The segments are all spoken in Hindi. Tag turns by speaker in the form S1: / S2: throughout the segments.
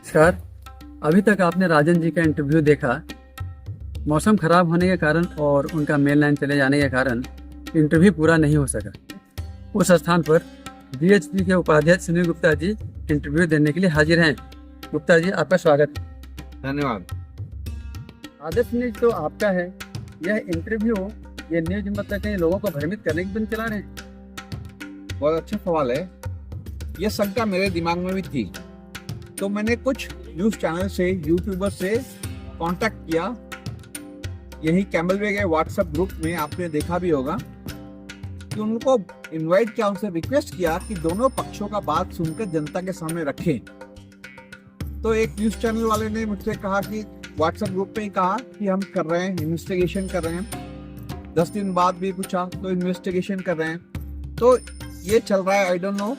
S1: नमस्कार। अभी तक आपने राजन जी का इंटरव्यू देखा। मौसम खराब होने के कारण और उनका मेन लाइन चले जाने के कारण इंटरव्यू पूरा नहीं हो सका। उस स्थान पर बीएचपी के उपाध्यक्ष सुनील गुप्ता जी इंटरव्यू देने के लिए हाजिर हैं। गुप्ता जी, आपका स्वागत।
S2: धन्यवाद।
S1: आदर्श न्यूज तो आपका है, यह इंटरव्यू ये न्यूज मतलब कहीं लोगों को भ्रमित करने की बन चला रहे हैं?
S2: बहुत अच्छा सवाल है। यह शंका मेरे दिमाग में भी थी, तो मैंने कुछ न्यूज चैनल से, यूट्यूबर से कांटेक्ट किया। यही कैमलवे के व्हाट्सएप ग्रुप में आपने देखा भी होगा कि उनको इनवाइट किया, उनसे रिक्वेस्ट किया कि दोनों पक्षों का बात सुनकर जनता के सामने रखें। तो एक न्यूज चैनल वाले ने मुझसे कहा कि व्हाट्सएप ग्रुप में ही कहा कि हम कर रहे हैं, इन्वेस्टिगेशन कर रहे हैं। 10 दिन बाद भी पूछा तो इन्वेस्टिगेशन कर रहे हैं। तो ये चल रहा है, आई डोंट नो।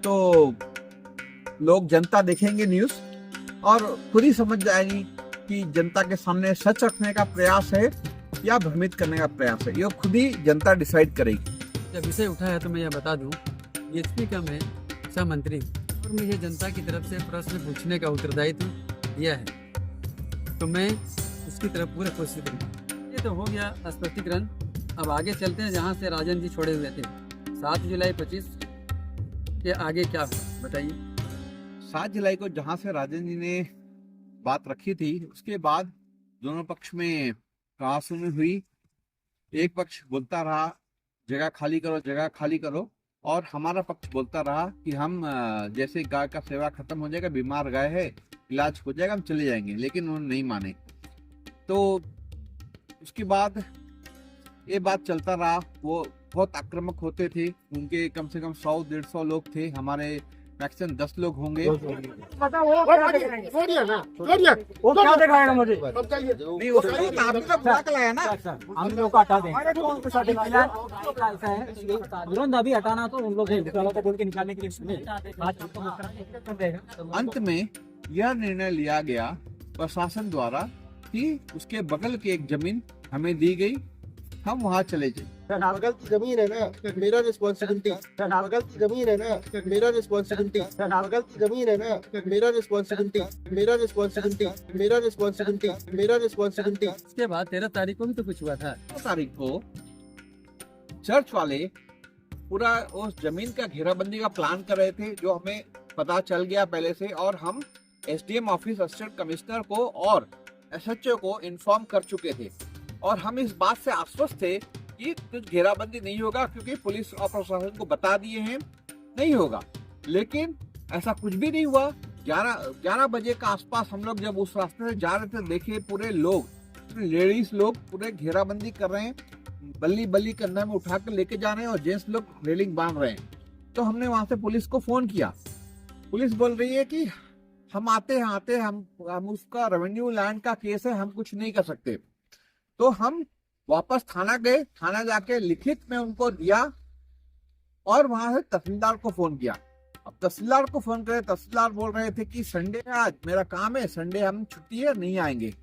S2: तो लोग, जनता देखेंगे न्यूज और खुद ही समझ जाएगी कि जनता के सामने सच रखने का प्रयास है या भ्रमित करने का प्रयास है। ये खुद ही जनता डिसाइड करेगी।
S1: जब विषय उठा है तो मैं यह बता दूं, बीएचपी का मैं सह मंत्री और मुझे जनता की तरफ से प्रश्न पूछने का उत्तरदायित्व दिया है, तो मैं उसकी तरफ पूरी कोशिश करूँगा। ये तो हो गया स्पष्टीकरण। अब आगे चलते हैं जहाँ से राजन जी छोड़े हुए थे। 7 जुलाई 25 के आगे क्या हुआ बताइए।
S2: 7 जुलाई को जहां से राजन जी ने बात रखी थी, उसके बाद दोनों पक्ष में कहासुनी हुई। एक पक्ष बोलता रहा जगह खाली करो, जगह खाली करो, और हमारा पक्ष बोलता रहा कि हम जैसे गाय का सेवा खत्म हो जाएगा, बीमार गाय है, इलाज हो जाएगा, हम चले जाएंगे। लेकिन उन्होंने नहीं माने। तो उसके बाद ये बात चलता रहा। वो बहुत आक्रामक होते थे। उनके कम से कम 100-150 लोग थे, हमारे मैक्सिमम 10 लोग होंगे।
S3: वो क्या दिखाएगा मुझे?
S2: नहीं, उसको तो आपने तो बुला के लाया ना।
S3: हम लोग को हटा दें। तुरंत अभी हटाना तो उन लोग बोल के निकालने के लिए सुने।
S2: अंत में यह निर्णय लिया गया प्रशासन द्वारा कि उसके बगल की एक जमीन हमें दी गई, हम वहाँ चले जाए।
S4: बगल की जमीन है ना, मेरा रिस्पॉन्सिबिलिटी। बगल की जमीन है ना, मेरा रिस्पॉन्सिबिलिटी। बगल की जमीन है ना, मेरा रिस्पॉन्सिबिलिटी, मेरा रिस्पॉन्सिबिलिटी, मेरा रिस्पॉन्सिबिलिटी, मेरा रिस्पॉन्सिबिलिटी।
S1: उसके बाद 13 तारीख को भी तो कुछ हुआ था।
S2: 2 तारीख को चर्च वाले पूरा उस जमीन का घेराबंदी का प्लान कर रहे थे, जो हमें पता चल गया पहले से। और हम एसडीएम ऑफिस, असिस्टेंट कमिश्नर को और एसएचओ को इन्फॉर्म कर चुके थे। और हम इस बात से आश्वस्त थे कि कुछ घेराबंदी नहीं होगा, क्योंकि पुलिस और प्रशासन को बता दिए हैं नहीं होगा। लेकिन ऐसा कुछ भी नहीं हुआ। 11 बजे का आसपास हम लोग जब उस रास्ते से जा रहे थे, देखे पूरे लोग, लेडीज लोग पूरे घेराबंदी कर रहे हैं, बल्ली बल्ली कंधा में उठा कर लेके जा रहे हैं, और जेंट्स लोग रेलिंग बांध रहे हैं। तो हमने वहां से पुलिस को फोन किया। पुलिस बोल रही है कि हम आते हैं, हम उसका रेवेन्यू लैंड का केस है, हम कुछ नहीं कर सकते। तो हम वापस थाना गए, थाना जाके लिखित में उनको दिया, और वहां से तहसीलदार को फोन किया। अब तहसीलदार को फोन करे, तहसीलदार बोल रहे थे कि संडे है, आज मेरा काम है, संडे हम छुट्टी है, नहीं आएंगे।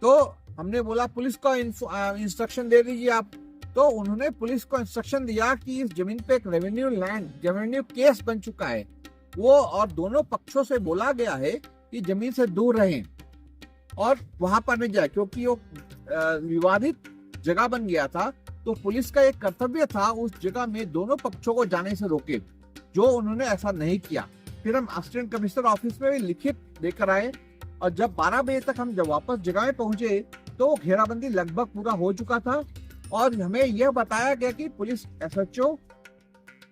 S2: तो हमने बोला पुलिस को इंस्ट्रक्शन दे दीजिए आप। तो उन्होंने पुलिस को इंस्ट्रक्शन दिया कि इस जमीन पे एक रेवेन्यू केस बन चुका है वो, और दोनों पक्षों से बोला गया है कि जमीन से दूर रहें और वहां पर नहीं जाए, क्योंकि वो विवादित जगह बन गया था। तो पुलिस का एक कर्तव्य था उस जगह में दोनों पक्षों को जाने से रोके, जो उन्होंने ऐसा नहीं किया। फिर हम असिस्टेंट कमिश्नर ऑफिस में भी लिखित देकर आए, और जब 12 बजे तक हम जब वापस जगह में पहुंचे तो घेराबंदी लगभग पूरा हो चुका था। और हमें यह बताया गया कि पुलिस एसएचओ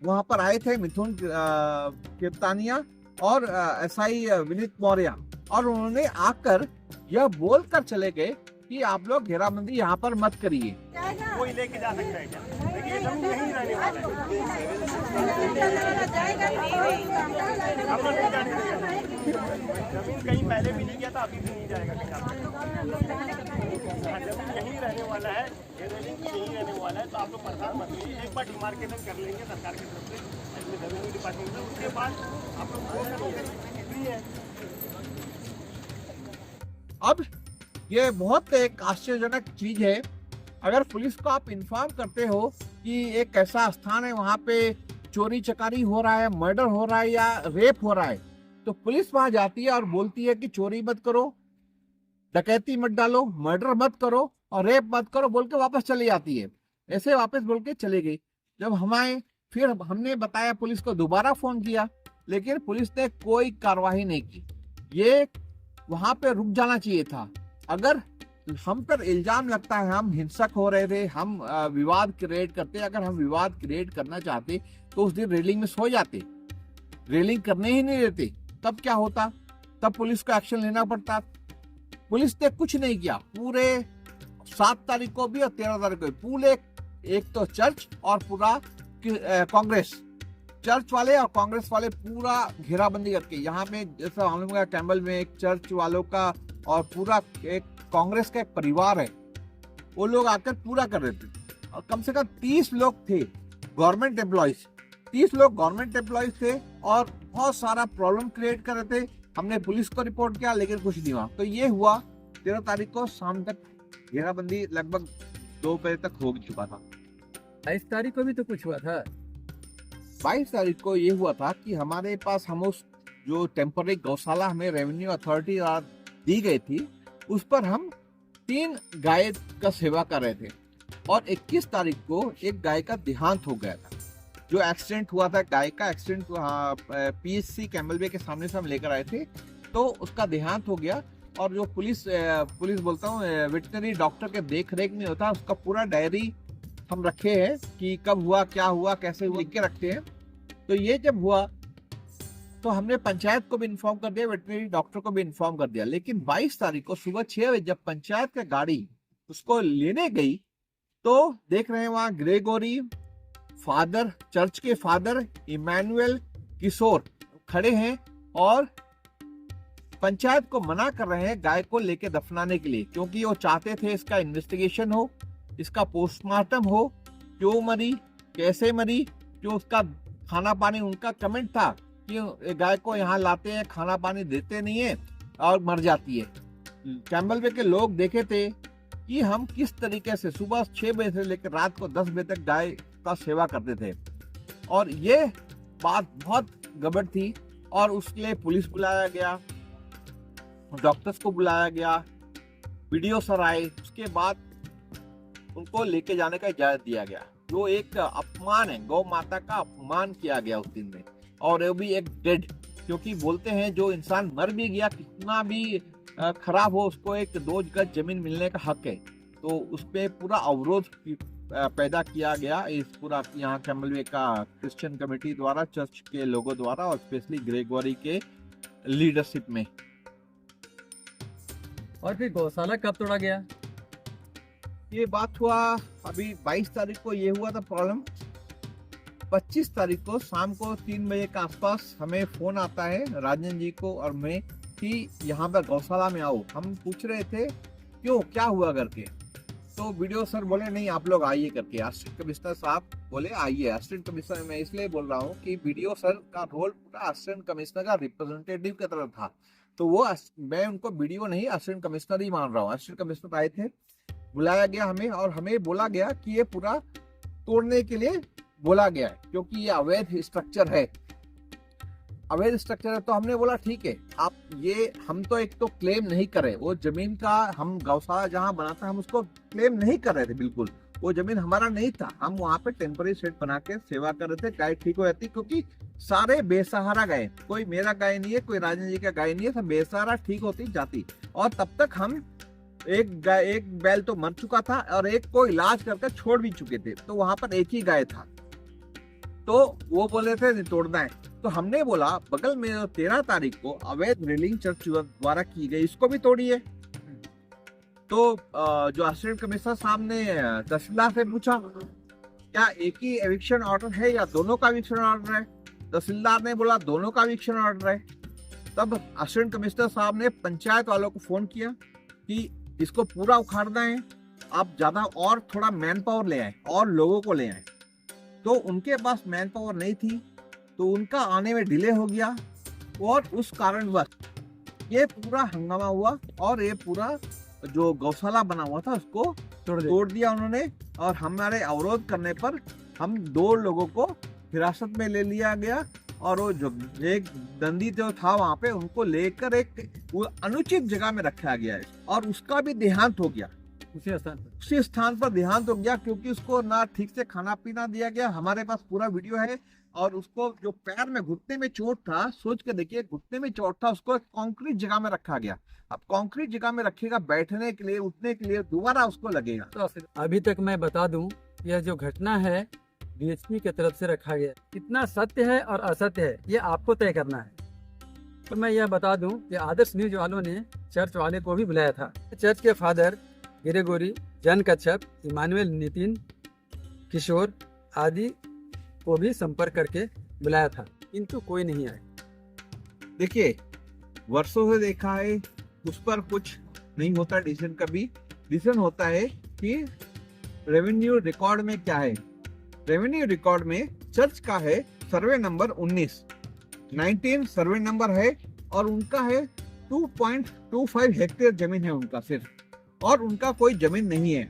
S2: वहां पर आए थे, मिथुन केप्तानिया और एसआई विनीत मौर्य, और उन्होंने आकर यह बोल कर चले गए कि आप लोग घेराबंदी यहाँ पर मत करिए।
S3: कोई लेके जा सकता है क्या? देखिए जमीन नहीं रहने वाला है। हम लोग नहीं जाने देंगे। जमीन कहीं पहले भी नहीं गया था, अभी भी नहीं जाएगा कहीं। जमीन यहीं रहने वाला है, ये रेलिंग यहीं रहने वाला है। तो आप लोग परेशान मत होइए, एक बार डिमार्केशन कर लेंगे सरकार की तरफ से, इसमें रेवेन्यू डिपार्टमेंट से, उसके बाद आप लोग फ्री है।
S2: अब ये बहुत एक आश्चर्यजनक चीज है। अगर पुलिस को आप इन्फॉर्म करते हो कि एक ऐसा स्थान है, वहाँ पे चोरी चकारी हो रहा है, मर्डर हो रहा है या रेप हो रहा है, तो तो पुलिस वहां जाती है और बोलती है कि चोरी मत करो, डकैती मत डालो, मर्डर मत करो और रेप मत करो, बोल के वापस चली जाती है। ऐसे वापस बोल के चली गई। जब हम आए फिर हमने बताया, पुलिस को दोबारा फोन किया, लेकिन पुलिस ने कोई कार्रवाई नहीं की। ये वहां पे रुक जाना चाहिए था। अगर हम पर इल्जाम लगता है हम हिंसक हो रहे थे, हम विवाद क्रिएट करते, अगर हम विवाद क्रिएट करना चाहते तो उस दिन रेलिंग में सो जाते, रेलिंग करने ही नहीं देते। तब क्या होता? तब पुलिस को एक्शन लेना पड़ता। पुलिस ने कुछ नहीं किया। पूरे 7 तारीख को भी और 13 तारीख को भी पूरे, एक तो चर्च और पूरा कांग्रेस, चर्च वाले और कांग्रेस वाले पूरा घेराबंदी करके, यहाँ पे जैसा हम लोग का कैम्बल में एक चर्च वालों का और पूरा एक कांग्रेस का एक परिवार है, वो लोग आकर पूरा कर रहे थे। और कम से कम 30 लोग थे गवर्नमेंट एम्प्लॉयज, 30 लोग गवर्नमेंट एम्प्लॉयज थे और बहुत सारा प्रॉब्लम क्रिएट कर रहे थे। हमने पुलिस को रिपोर्ट किया लेकिन कुछ नहीं हुआ। तो ये हुआ 13 तारीख को शाम तक घेराबंदी लगभग 2 बजे तक हो चुका था।
S1: 22 तारीख को भी तो कुछ हुआ था।
S2: 22 तारीख को ये हुआ था कि हमारे पास हम उस जो टेम्पररी गौशाला हमें रेवेन्यू अथॉरिटी दी गई थी, उस पर हम 3 गाय का सेवा कर रहे थे और 21 तारीख को एक गाय का देहांत हो गया था। जो एक्सीडेंट हुआ था, गाय का एक्सीडेंट पीएससी कैम्बल बे के सामने से हम लेकर आए थे, तो उसका देहांत हो गया। और जो पुलिस बोलता हूँ वेटनरी डॉक्टर के देख रेख में होता है, उसका पूरा डायरी हम रखे हैं कि कब हुआ, क्या हुआ, कैसे हुआ, लिख के रखते हैं। तो ये जब हुआ तो हमने पंचायत को भी इन्फॉर्म कर दिया, वेटनरी डॉक्टर को भी इन्फॉर्म कर दिया। लेकिन 22 तारीख को सुबह 6 बजे जब पंचायत का गाड़ी उसको लेने गई तो देख रहे हैं वहां ग्रेगोरी फादर, चर्च के फादर इमैनुअल किशोर खड़े हैं और पंचायत को मना कर रहे हैं गाय को लेके दफनाने के लिए, क्योंकि वो चाहते थे इसका इन्वेस्टिगेशन हो, इसका पोस्टमार्टम हो, क्यों मरी, कैसे मरी, जो उसका खाना पानी, उनका कमेंट था कि गाय को यहाँ लाते हैं, खाना पानी देते नहीं है और मर जाती है। कैम्बल बे के लोग देखे थे कि हम किस तरीके से सुबह 6 बजे से लेकर रात को 10 बजे तक गाय का सेवा करते थे और ये बात बहुत गड़बड़ थी। और उसके लिए पुलिस बुलाया गया, डॉक्टर्स को बुलाया गया, वीडियो सर आए, उसके बाद उनको लेके जाने का इजाजत दिया गया। जो एक अपमान है, गौ माता का अपमान किया गया उस दिन में, और वो भी एक डेड, क्योंकि बोलते हैं जो इंसान मर भी गया कितना भी खराब हो, उसको एक 2 गज जमीन मिलने का हक है। तो उस पे पूरा अवरोध पैदा किया गया इस पूरा यहाँ कैम्बल बे का क्रिश्चियन कमेटी द्वारा, चर्च के लोगों द्वारा और स्पेशली ग्रेगोरी के लीडरशिप में।
S1: और फिर गौशाला कब तोड़ा गया?
S2: ये बात हुआ अभी 22 तारीख को ये हुआ था प्रॉब्लम। 25 तारीख को शाम को 3 बजे के आसपास हमें फोन आता है राजन जी को और मैं कि यहाँ पर गौशाला में आओ। हम पूछ रहे थे क्यों, क्या हुआ करके, तो वीडियो सर बोले नहीं आप लोग आइए करके। असिस्टेंट कमिश्नर साहब बोले आइए। असिस्टेंट कमिश्नर मैं इसलिए बोल रहा हूँ कि वीडियो सर का रोल पूरा असिस्टेंट कमिश्नर का रिप्रेजेंटेटिव की तरह था, तो वो मैं उनको वीडियो नहीं असिस्टेंट कमिश्नर ही मान रहा हूँ। असिस्टेंट कमिश्नर आए थे, बुलाया गया हमें और हमें बोला गया कि ये पूरा तोड़ने के लिए बोला गया है क्योंकि ये अवैध स्ट्रक्चर है, अवैध स्ट्रक्चर है। तो हमने बोला ठीक है, आप ये, हम तो एक तो क्लेम नहीं कर रहे, वो जमीन का हम गौशाला जहाँ बना था हम उसको क्लेम नहीं कर रहे थे, बिल्कुल वो जमीन हमारा नहीं था। हम वहाँ पे टेम्पररी शेड बना के सेवा कर रहे थे, गाय ठीक हो जाती, क्योंकि सारे बेसहारा गाय, कोई मेरा गाय नहीं है, कोई राजन जी का गाय नहीं है, सब बेसहारा ठीक होती जाती। और तब तक हम एक बैल तो मर चुका था और एक को इलाज करके छोड़ भी चुके थे, तो वहां पर एक ही गाय था। तो वो बोले थे नहीं तोड़ना है, तो हमने बोला बगल में 13 तारीख को अवैध रेलिंग चर्च द्वारा की गई, इसको भी तोड़िए। तो जो असिस्टेंट कमिश्नर साहब ने तहसीलदार से पूछा क्या एक ही एविक्शन ऑर्डर है या दोनों का एविक्शन ऑर्डर है। तहसीलदार ने बोला दोनों का एविक्शन ऑर्डर है। तब असिस्टेंट कमिश्नर साहब ने पंचायत वालों को फोन किया कि इसको पूरा उखाड़ना है, आप ज्यादा और थोड़ा मैन पावर ले आए और लोगों को ले आए। तो उनके पास मैन पावर नहीं थी, तो उनका आने में डिले हो गया और उस कारणवश ये पूरा हंगामा हुआ और ये पूरा जो गौशाला बना हुआ था उसको तोड़ दिया उन्होंने। और हमारे अवरोध करने पर हम 2 लोगों को हिरासत में ले लिया गया और वो जो एक दंडी जो था वहां पे उनको लेकर एक वो अनुचित जगह में रखा गया है और उसका भी देहांत हो गया।
S1: उसी स्थान पर
S2: उसी स्थान पर देहांत हो गया क्योंकि उसको ना ठीक से खाना पीना दिया गया। हमारे पास पूरा वीडियो है। और उसको जो पैर में घुटने में चोट था, सोच के देखिए घुटने में चोट था, उसको कंक्रीट जगह में रखा गया। अब कंक्रीट जगह में रखेगा, बैठने के लिए उठने के लिए दोबारा उसको लगेगा।
S1: तो अभी तक मैं बता दूं, यह जो घटना है डीएसपी की तरफ से रखा गया, कितना सत्य है और असत्य है ये आपको तय करना है। तो मैं यह बता दूं कि आदर्श न्यूज वालों ने चर्च वाले को भी बुलाया था। चर्च के फादर ग्रेगोरी, जन कच्छप, इमानुएल, नितिन, किशोर आदि को भी संपर्क करके बुलाया था, किंतु कोई नहीं आया।
S2: देखिए वर्षों से देखा है, उस पर कुछ नहीं होता डिसीजन। कभी डिसीजन होता है कि रेवेन्यू रिकॉर्ड में क्या है। रेवेन्यू रिकॉर्ड में चर्च का है सर्वे नंबर 19 सर्वे नंबर है और उनका है 2.25 हेक्टेयर जमीन है उनका सिर्फ, और उनका कोई जमीन नहीं है।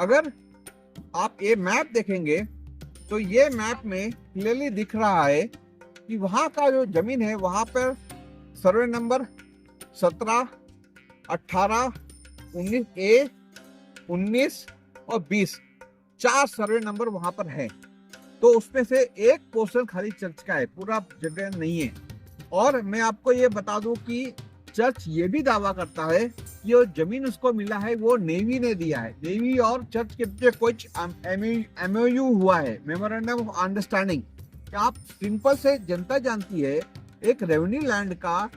S2: अगर आप ये मैप देखेंगे तो ये मैप में क्लियरली दिख रहा है कि वहां का जो जमीन है वहां पर सर्वे नंबर 17, 18, 19A, 19 और 20 4 सर्वे नंबर वहां पर है। तो उसमें से एक पोर्शन खाली चर्च का है, पूरा जगह नहीं है। और मैं आपको ये बता दूं कि चर्च ये भी दावा करता है कि वो जमीन उसको मिला है वो नेवी ने दिया है। नेवी और चर्च के बीच कुछ MOU हुआ है, मेमोरेंडम ऑफ अंडरस्टैंडिंग। आप सिंपल से जनता जानती है एक रेवेन्यू लैंड का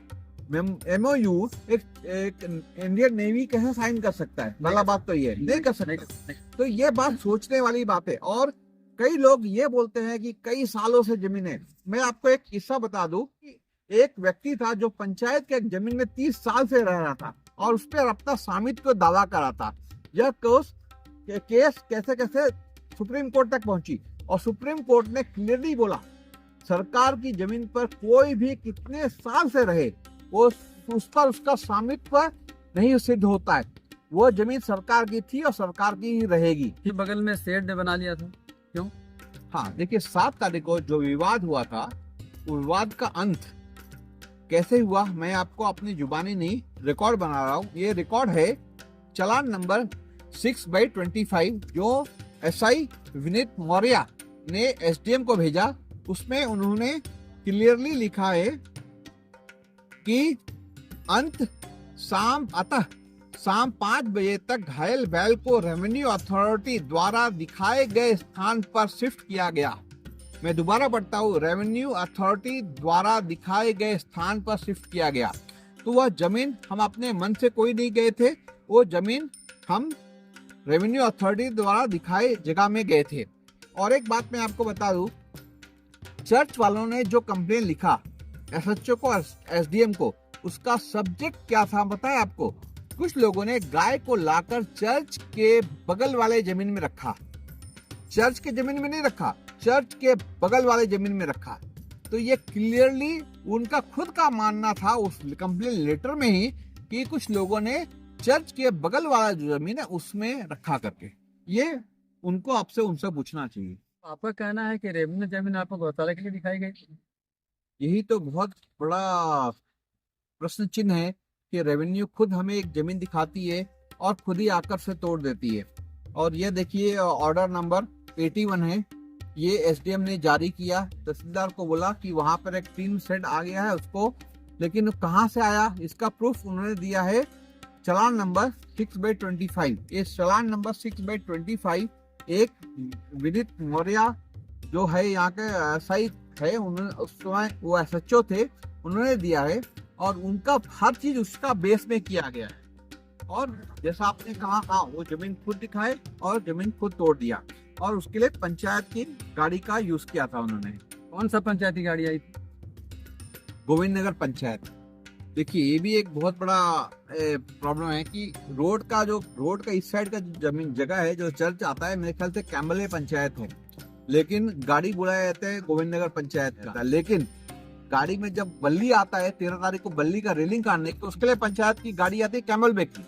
S2: MOU एक इंडियन नेवी कैसे साइन कर सकता है? पहला बात तो ये नहीं कर सकता। तो ये बात सोचने वाली बात है। और कई लोग ये बोलते हैं कि कई सालों से जमीन है। मैं आपको एक किस्सा बता दूं कि एक व्यक्ति था जो पंचायत के जमीन में 30 साल से रह रहा था और उस पर अपना स्वामित्व को दावा करा था। यह केस कैसे कैसे सुप्रीम कोर्ट तक पहुंची और सुप्रीम कोर्ट ने क्लियरली बोला सरकार की जमीन पर कोई भी कितने साल से रहे वो उस पर उसका स्वामित्व नहीं सिद्ध होता है। वो जमीन सरकार की थी और सरकार की ही रहेगी।
S1: बगल में शेड ने बना लिया था, क्यों?
S2: हाँ देखिए 7 तारीख को जो विवाद हुआ था, वो विवाद का अंत कैसे हुआ मैं आपको अपनी जुबानी नहीं रिकॉर्ड बना रहा हूँ। ये रिकॉर्ड है चालान नंबर 6/25 जो SI विनीत मौर्य ने SDM को भेजा। उसमें उन्होंने क्लियरली लिखा है कि अतः शाम 5 बजे तक घायल बैल को रेवेन्यू अथॉरिटी द्वारा दिखाए गए स्थान पर शिफ्ट किया गया। मैं दोबारा पढ़ता हूँ, रेवेन्यू अथॉरिटी द्वारा दिखाए गए स्थान पर शिफ्ट किया गया। तो वह जमीन हम अपने मन से कोई नहीं गए थे, वो जमीन हम रेवेन्यू अथॉरिटी द्वारा दिखाए जगह में गए थे। और एक बात मैं आपको बता दूं, चर्च वालों ने जो कंप्लेन लिखा SHO को, SDM को, उसका सब्जेक्ट क्या था पता है आपको? कुछ लोगों ने गाय को लाकर चर्च के बगल वाले जमीन में रखा। चर्च के जमीन में नहीं रखा, चर्च के बगल वाले जमीन में रखा। तो ये क्लियरली उनका खुद का मानना था उस कंप्लेन लेटर में ही कि कुछ लोगों ने चर्च के बगल वाला जो जमीन है उसमें रखा करके। ये उनको आपसे उनसे पूछना चाहिए।
S1: आपका कहना है कि रेवेन्यू जमीन आपको गौशाला के लिए दिखाई गई थी?
S2: यही तो बहुत बड़ा प्रश्न चिन्ह है कि रेवेन्यू खुद हमें एक जमीन दिखाती है और खुद ही आकर से तोड़ देती है। और ये देखिए ऑर्डर नंबर 81 है, ये SDM ने जारी किया। तहसीलदार को बोला कि वहां पर एक टीन शेड आ गया है उसको, लेकिन कहां से आया इसका प्रूफ उन्होंने दिया है चालान नंबर 6/25। ये चालान नंबर 6/25 एक विनीत मौर्य जो है यहाँ के SI है, उन्होंने उस समय वो SHO थे, उन्होंने दिया है और उनका हर चीज उसका बेस में किया गया है। और जैसा आपने कहा, हाँ वो जमीन खुद दिखाए और जमीन खुद तोड़ दिया और उसके लिए पंचायत की गाड़ी का यूज किया था उन्होंने।
S1: कौन सा पंचायती गाड़ी आई थी?
S2: गोविंद नगर पंचायत। देखिए ये भी एक बहुत बड़ा प्रॉब्लम है कि रोड का इस साइड का जमीन जगह है जो चर्च आता है, मेरे ख्याल से कैम्बले पंचायत है, लेकिन गाड़ी बुलाया जाता है गोविंद नगर पंचायत का। लेकिन गाड़ी में जब बल्ली आता है 13 तारीख को बल्ली का रेलिंग काटने की, तो उसके लिए पंचायत की गाड़ी आती है कैमल बेग की।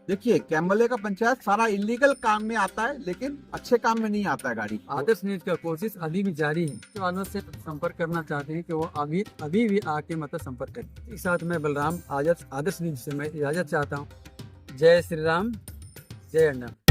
S2: देखिए कैम्बले का पंचायत सारा इलीगल काम में आता है, लेकिन अच्छे काम में नहीं आता है गाड़ी।
S1: आदर्श न्यूज का कोशिश अभी भी जारी है। जो वालों से संपर्क करना चाहते हैं कि वो अभी भी आके मतलब संपर्क करें। इस साथ मैं बलराम आदर्श न्यूज से मैं इजाजत चाहता हूँ। जय श्री राम, जय अन्ना।